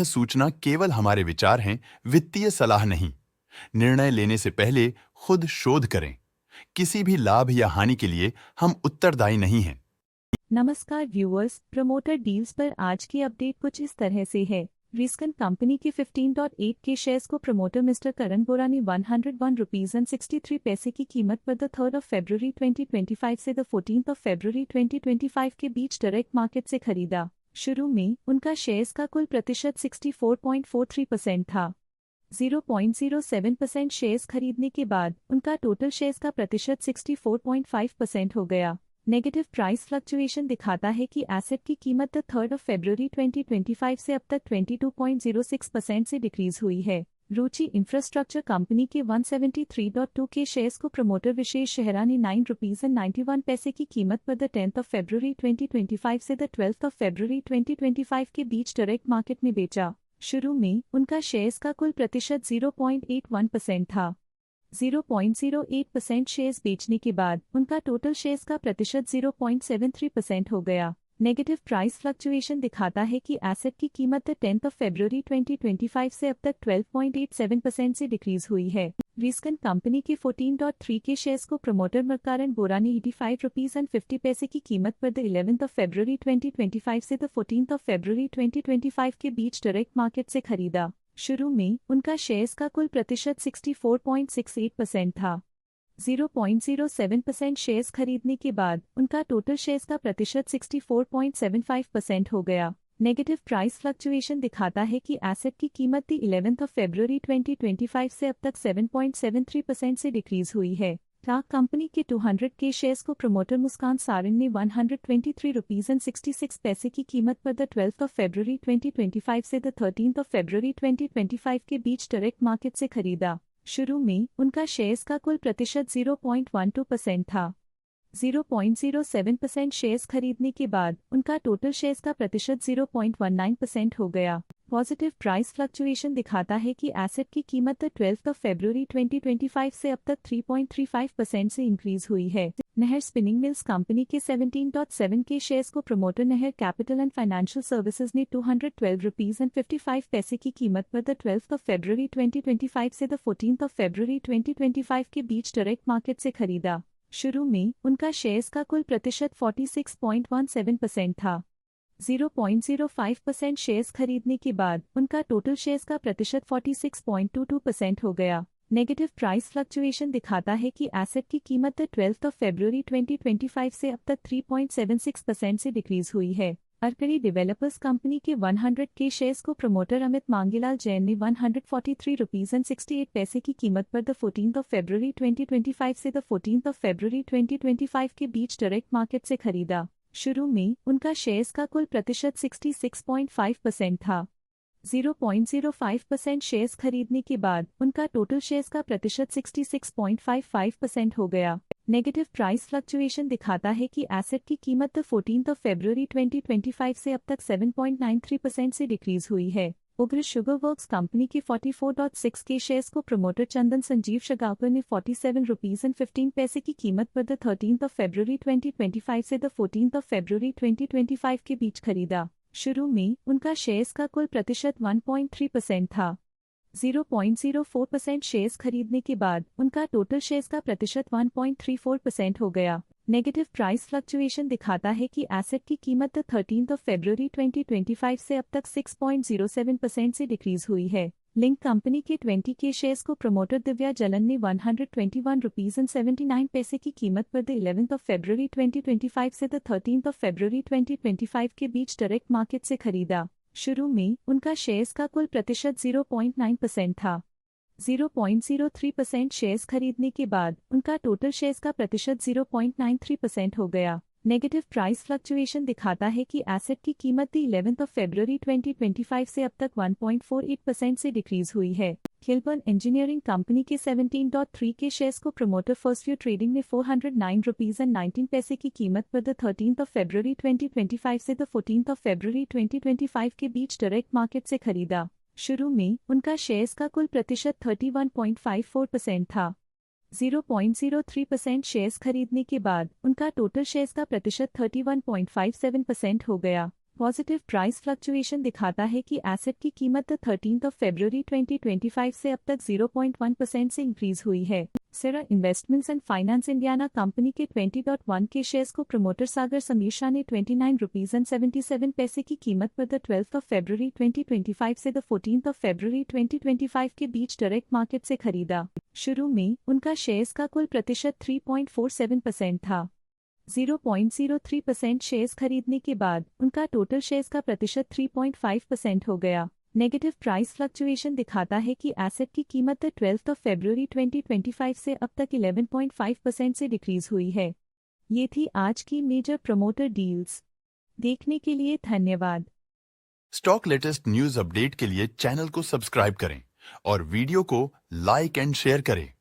सूचना केवल हमारे विचार हैं, वित्तीय सलाह नहीं। निर्णय लेने से पहले खुद शोध करें। किसी भी लाभ या हानि के लिए हम उत्तरदायी नहीं हैं। नमस्कार व्यूअर्स, प्रमोटर डील्स पर आज की अपडेट कुछ इस तरह से है। रिस्कन कंपनी के 15.8 के शेयर्स को प्रमोटर मिस्टर करण बोरा ने 101 रुपीज एंड 63 पैसे की कीमत पर द 3rd ऑफ फरवरी 2025 से द 14th ऑफ फरवरी 2025 के बीच डायरेक्ट मार्केट से खरीदा। शुरू में उनका शेयर्स का कुल प्रतिशत 64.43% था। 0.07% शेयर्स खरीदने के बाद उनका टोटल शेयर्स का प्रतिशत 64.5% हो गया। नेगेटिव प्राइस फ्लक्चुएशन दिखाता है कि एसेट की कीमत 3rd ऑफ फरवरी 2025 से अब तक 22.06% से डिक्रीज हुई है। रुचि इंफ्रास्ट्रक्चर कंपनी के 173.2 के शेयर्स को प्रमोटर विशेष शेहरा ने 9 रुपीज एंड 91 पैसे की कीमत पर द 10th ऑफ फरवरी 2025 से द 12th ऑफ फरवरी 2025 के बीच डायरेक्ट मार्केट में बेचा। शुरू में उनका शेयर्स का कुल प्रतिशत 0.81% था। 0.08% शेयर्स बेचने के बाद उनका टोटल शेयर्स का प्रतिशत 0.73% हो गया। नेगेटिव प्राइस फ्लक्चुएशन दिखाता है कि एसेट की कीमत 10th ऑफ फरवरी 2025 से अब तक 12.87% से डिक्रीज हुई है। रिस्कन कंपनी के 14.3 के शेयर्स को प्रमोटर मकरण बोरा ने 85 रुपीज एंड 50 पैसे की कीमत पर द 11th ऑफ फरवरी 2025 से द 14th ऑफ फरवरी 2025 के बीच डायरेक्ट मार्केट से खरीदा। शुरू में उनका शेयर्स का कुल प्रतिशत 64.68% था। 0.07% शेयर्स खरीदने के बाद उनका टोटल शेयर्स का प्रतिशत 64.75% हो गया। नेगेटिव प्राइस फ्लक्चुएशन दिखाता है कि एसेट की कीमत 11th ऑफ फरवरी 2025 से अब तक 7.73% से डिक्रीज हुई है। टाक कंपनी के 200 के शेयर्स को प्रमोटर मुस्कान सारन ने 123 रुपीज एंड 66 पैसे की कीमत पर द 12th ऑफ फरवरी 2025 से द 13th ऑफ फरवरी 2025 के बीच डायरेक्ट मार्केट से खरीदा। शुरू में उनका शेयर्स का कुल प्रतिशत 0.12% था। 0.07% शेयर्स खरीदने के बाद उनका टोटल शेयर्स का प्रतिशत 0.19% हो गया। पॉजिटिव प्राइस फ्लक्चुएशन दिखाता है कि एसेट की कीमत 12th ऑफ फरवरी 2025 से अब तक 3.35% से इंक्रीज हुई है। नहर स्पिनिंग मिल्स कंपनी के 17.7 के शेयर्स को प्रमोटर नहर कैपिटल एंड फाइनेंशियल सर्विसेज ने 212 रुपीज एंड 55 पैसे की कीमत पर द 12th ऑफ फरवरी 2025 से द 14th ऑफ फरवरी 2025 के बीच डायरेक्ट मार्केट से खरीदा। शुरू में उनका शेयर्स का कुल प्रतिशत 46.17% था। 0.05% शेयर्स खरीदने के बाद उनका टोटल शेयर्स का प्रतिशत 46.22% हो गया। नेगेटिव प्राइस फ्लक्चुएशन दिखाता है कि एसेट की कीमत 12th ऑफ फरवरी 2025 से अब तक 3.76% से डिक्रीज हुई है। अरकरी डेवलपर्स कंपनी के 100 के शेयर्स को प्रमोटर अमित मांगीलाल जैन ने 143 रुपीज एंड 68 पैसे की कीमत पर द 14th ऑफ फरवरी 2025 से द 14th ऑफ फरवरी 2025 के बीच डायरेक्ट मार्केट से खरीदा। शुरू में उनका शेयर्स का कुल प्रतिशत 66.5% था। 0.05% शेयर्स खरीदने के बाद उनका टोटल शेयर्स का प्रतिशत 66.55% हो गया। नेगेटिव प्राइस फ्लक्चुएशन दिखाता है कि एसेट की कीमत 14th ऑफ फरवरी 2025 से अब तक 7.93% से डिक्रीज हुई है। उग्र शुगर वर्क्स कंपनी के 44.6 के शेयर्स को प्रमोटर चंदन संजीव शगावकर ने 47 रुपीज एंड 15 पैसे की कीमत पर द 13th ऑफ फरवरी 2025 से द 14th ऑफ फरवरी 2025 के बीच खरीदा। शुरू में उनका शेयर्स का कुल प्रतिशत 1.3% था। 0.04% शेयर्स खरीदने के बाद उनका टोटल शेयर्स का प्रतिशत 1.34% हो गया। नेगेटिव प्राइस फ्लक्चुएशन दिखाता है कि एसेट की कीमत 13th ऑफ फरवरी 2025 से अब तक 6.07% से डिक्रीज हुई है। लिंक कंपनी के 20 के शेयर्स को प्रमोटर दिव्या जलन ने 121 रुपीज एंड 79 पैसे की कीमत पर द 11th ऑफ फरवरी 2025 से द 13th ऑफ फरवरी 2025 के बीच डायरेक्ट मार्केट से खरीदा। शुरू में उनका शेयर्स का कुल प्रतिशत 0.9% था। 0.03% शेयर्स खरीदने के बाद उनका टोटल शेयर्स का प्रतिशत 0.93% हो गया। नेगेटिव प्राइस फ्लक्चुएशन दिखाता है कि एसेट की कीमत 11th ऑफ फरवरी 2025 से अब तक 1.48% से डिक्रीज हुई है। खिलबर्न इंजीनियरिंग कंपनी के 17.3 के शेयर्स को प्रमोटर फर्स्ट व्यू ट्रेडिंग ने 409 रुपीज एंड 19 पैसे की कीमत पर द 13th ऑफ फरवरी 2025 से द 14th ऑफ फरवरी 2025 के बीच डायरेक्ट मार्केट से खरीदा। शुरू में उनका शेयर्स का कुल प्रतिशत 31.54% था। 0.03% शेयर्स खरीदने के बाद उनका टोटल शेयर्स का प्रतिशत 31.57% हो गया। पॉजिटिव प्राइस फ्लक्चुएशन दिखाता है कि एसेट की कीमत 13 फरवरी 2025 से अब तक 0.1% से इंक्रीज हुई है। Sera investments and finance Indiana company के 20.1 के शेयर्स को प्रमोटर सागर समीर शाह ने 29 रुपीज एंड 77 पैसे की कीमत पर 12 फरवरी 2025 से 14 फरवरी 2025 के बीच डायरेक्ट मार्केट से खरीदा। शुरू में उनका शेयर्स का कुल प्रतिशत 3.47% था। 0.03% शेयर्स खरीदने के बाद उनका टोटल शेयर्स का प्रतिशत 3.5% हो गया। नेगेटिव प्राइस फ्लक्चुएशन दिखाता है कि एसेट की कीमत 12 फरवरी 2025 से अब तक 11.5% से डिक्रीज हुई है। ये थी आज की मेजर प्रमोटर डील्स। देखने के लिए धन्यवाद। स्टॉक लेटेस्ट न्यूज अपडेट के लिए चैनल को सब्सक्राइब करें और वीडियो को लाइक एंड शेयर करें।